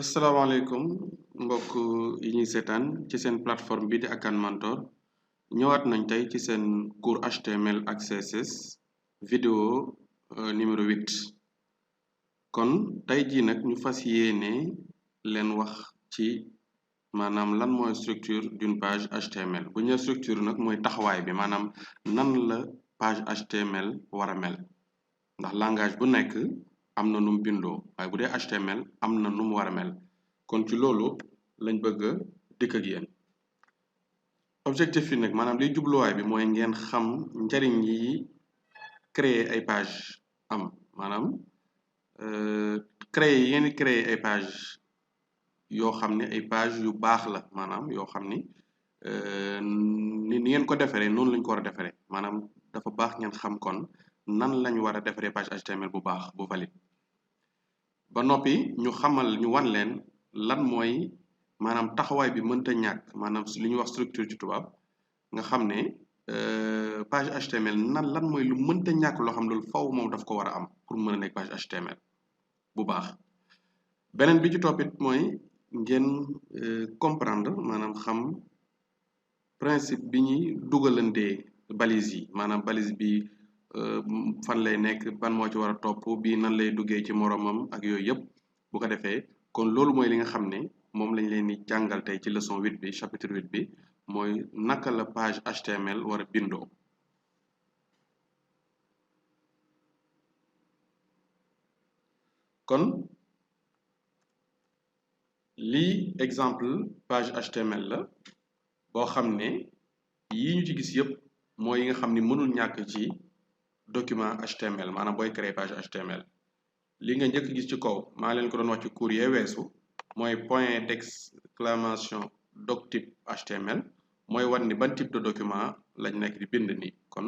asalaamaaleykum mbokk yi ñuy seetaan ci seen plateforme bi di Akan Mentor ñëwaat nañ tey ci seen cours HTML ak CSS vidéo numéro 8 kon tey jii nag ñu fas yéene leen wax ci maanaam lan mooy structure d'une page HTML bu ñu structure nag mooy taxawaay bi maanaam nan la page HTML war a mel ndax langage bu nekk am na nu mu bindoo waaye bu dee HTML am na nu mu war a mel kon ci loolu lañ bëgg a dikk ak yéen objectif yi nag maanaam liy jubluwaay bi mooy ngeen xam njariñ yi créer ay page am maanaam créer ay page yoo xam ne ay page yu baax la maanaam yoo xam ni ni ngeen ko defaree noonu lañ ko war a defaree maanaam dafa baax ngeen xam kon nan lañ war a defaree page HTML bu baax bu valide ba noppi ñu wan leen lan mooy maanaam taxawaay bi mënta ñàkk maanaam li ñuy wax structure ci tubaab nga xam ne page HTML lan mooy lu mënta ñàkk loo xam ne loolu faw moom daf ko war a am pour mën a nekk page HTML bu baax beneen bi ci toppit mooy ngeen comprendre maanaam xam principe bi ñuy dugalantee balise yi maanaam balise bi fan lay nekk ban moo ci war a topp bii nan lay duggee ci moromam ak yooyu yëpp bu ko defee kon loolu mooy li nga xam ne moom lañ leen di jàngal tey ci leçon 8 bi chapitre 8 bi mooy naka la page HTML war a bindoo kon lii exemple page HTML la boo xam ne yii ñu ci gis yëpp mooy yi nga xam ni mënul ñàkk ci document HTML maanaam booy créer page HTML li nga njëkk gis ci kaw maa leen ko doon wax ci cours yee weesu mooy point d'exclamation doctype HTML mooy wan ni ban type de document lañ nekk di bind nii kon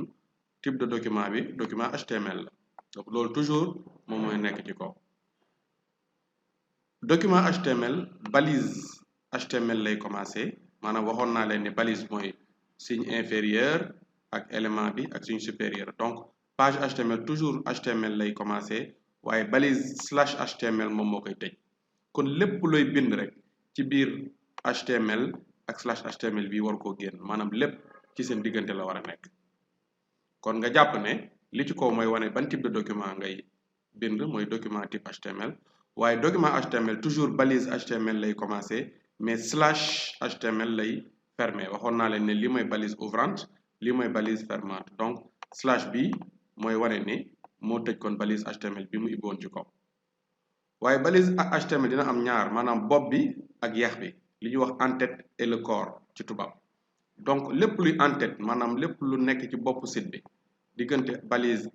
type de document bi document HTML la donc loolu toujours moom mooy nekk ci kaw document HTML balise HTML lay commencer maanaam waxoon naa leen ni balise mooy signe inférieur ak élément bi ak signe supérieur donc page HTML toujours HTML lay commencer waaye balise /HTML moom moo koy tëj kon lépp looy bind rek ci biir HTML ak /HTML bi war koo génn maanaam lépp ci seen diggante la war a nekk kon nga jàpp ne li ci kaw mooy wane ban type de document ngay bind mooy document type HTML waaye document HTML toujours balise HTML lay commencer mais /HTML lay fermer waxoon naa leen ne lii mooy balise ouvrante lii mooy balise fermante donc slash bi mooy wane ni moo tëj kon balise HTML bi mu ibboon ci kaw waaye balise HTML dina am ñaar maanaam bopp bi ak yax bi li ñuy wax en-tête et le corps ci tubaab donc lépp luy en-tête maanaam lépp lu nekk ci bopp site bi diggante balise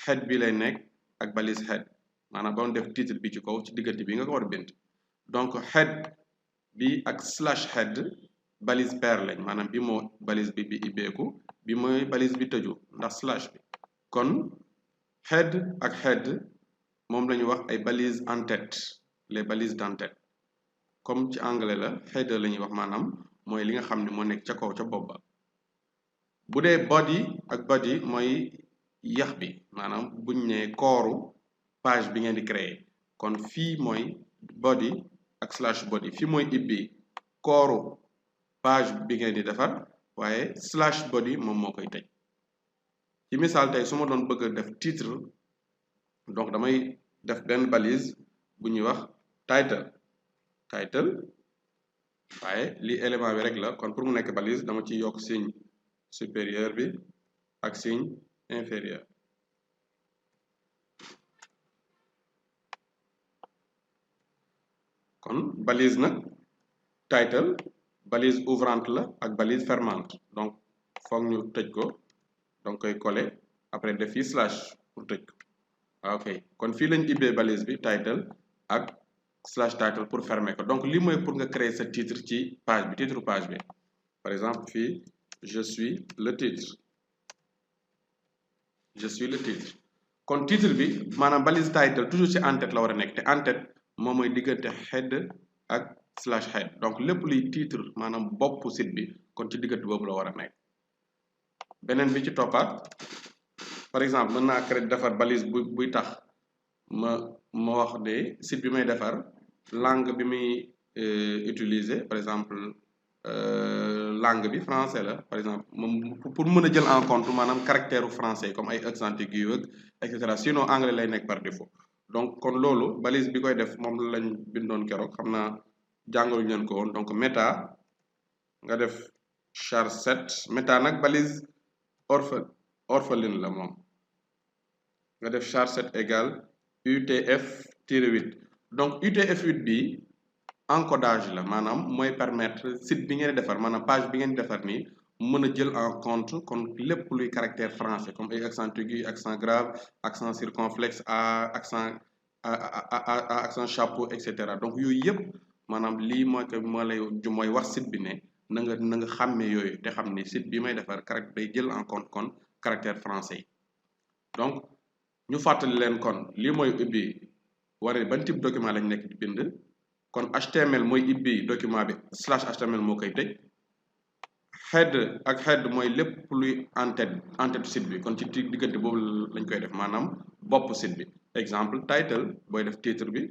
head bi lay nekk ak balise head maanaam ba mu def titre bi ci kaw ci diggante bi nga ko war a bind donc head bi ak /head balise pair lañ maanaam bi moo balise bi ibbeeku bi mooy balise bi tëju ndax slash bi kon head ak head moom la ñuy wax ay balises en-tête les balises d'en-tête comme ci anglais la header la ñuy wax maanaam mooy li nga xam ne moo nekk ca kaw ca bopp ba bu dee body ak body mooy yax bi maanaam buñ ne kooru page bi ngeen di créer kon fii mooy body ak /body fii mooy ibbi kooru page bi ngeen di defar waaye /body moom moo koy tëj ci misaal tey su ma doon bëgg a def titre donc damay def benn balise bu ñuy wax title waaye lii élément bi rek la kon pour mu nekk balise dama ci yokk signe supérieur bi ak signe inférieur kon balise nag title balise ouvrante la ak balise fermante donc foog ñu tëj ko donc koy coller après def fii / pour tëj ko ok kon fii lañ ibbee balise bi title ak /title pour fermer ko donc lii mooy pour nga créer sa titre ci page bi titre page bi par exemple fii je suis le titre kon titre bi maanaam balise title toujours ci en-tête la war a nekk te en-tête moom mooy diggante head ak /head donc lépp luy titre maanaam bopp site bi kon ci diggante boobu la war a nekk beneen bi ci toppaat par exemple mën naa créer defar balise buy tax ma wax de site bi may defar langue bi muy utiliser par exemple langue bi français la par exemple moom pour mën a jël en compte maanaam caractère français comme ay accent aigu et cetera sinon anglais lay nekk par défaut donc kon loolu balise bi koy def moom lañ bindoon keroog xam naa jàngaluñ leen ko woon donc meta nga def char7 meta nag balise orpheline la moom nga def char7 égale UTF-8 donc UTF-8 bi encodage la maanaam mooy permettre site bi ngeen defar maanaam page bi ngeen defar nii mën a jël en compte kon lépp luy caractère français comme ay accent aigu accent grave accent circonflexe accent chapeau et cetera donc yooyu yëpp maanaam lii mooy wax site bi ne na nga xàmmee yooyu te xam ni site bi may defar caractère day jël en compte kon caractère français yi donc ñu fàttali leen kon lii mooy ubbi wane ban type document lañ nekk di bind kon HTML mooy ibbi document bi /HTML moo koy tëj head mooy lépp luy en-tête site bi kon ci diggante boobu lañ koy def maanaam bopp site bi exemple title booy def titre bi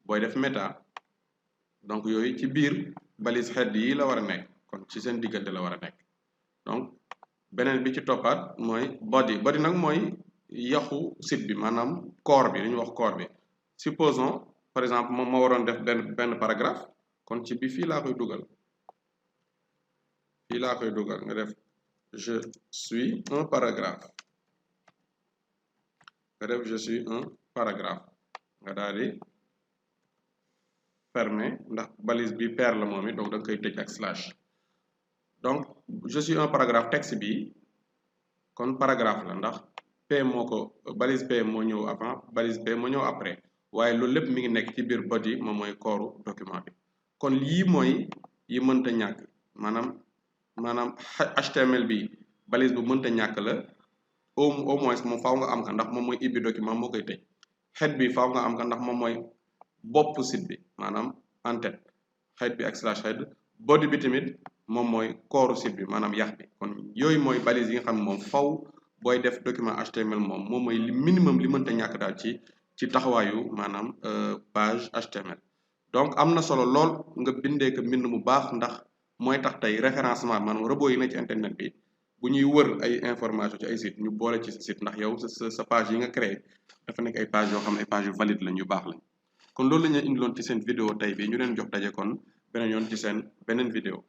booy def meta donc yooyu ci biir balise head yi la war a nekk kon ci seen diggante la war a nekk donc beneen bi ci toppaat mooy body nag mooy yaxu site bi maanaam corps bi li ñuy wax corps bi supposons par exemple moom moo waroon def benn paragraphe kon ci bi fii laa koy dugal nga def je suis un paragraphe nga daal di fermer ndax balise bi paire la moom it donc da nga koy tëj ak slash donc je suis un paragraphe texte bi kon paragraphe la ndax balise P moo ñëw avant balise P moo ñëw après waaye loolu lépp mi ngi nekk ci biir body moom mooy kooru document bi kon yii mooy yi mënta ñàkk maanaam HTML bi balise bu mënta ñàkk la au moins moom faaw nga am ka ndax moom mooy ibbi document moo koy tëj head bi faaw nga am ka ndax moom mooy bopp site bi maanaam en-tête head bi ak /head body bi tamit moom mooy kooru site bi maanaam yax bi kon yooyu mooy balise yi nga xam ne moom faw booy def document HTML moom mooy li minimum li mënta ñàkk daal ci taxawaayu maanaam page HTML donc am na solo lool nga bindee ko mbind mu baax ndax mooy tax tey référencement maanaam robot yi na ci internet bi bu ñuy wër ay information ci ay site ñu boole ci site ndax yow sa page yi nga créé dafa nekk ay page yoo xam ne ay page yu valide lañ yu baax lañ kon loolu la ñu indiloon ci seen vidéo tey bi ñu leen jox daje kon beneen yoon ci seen beneen vidéo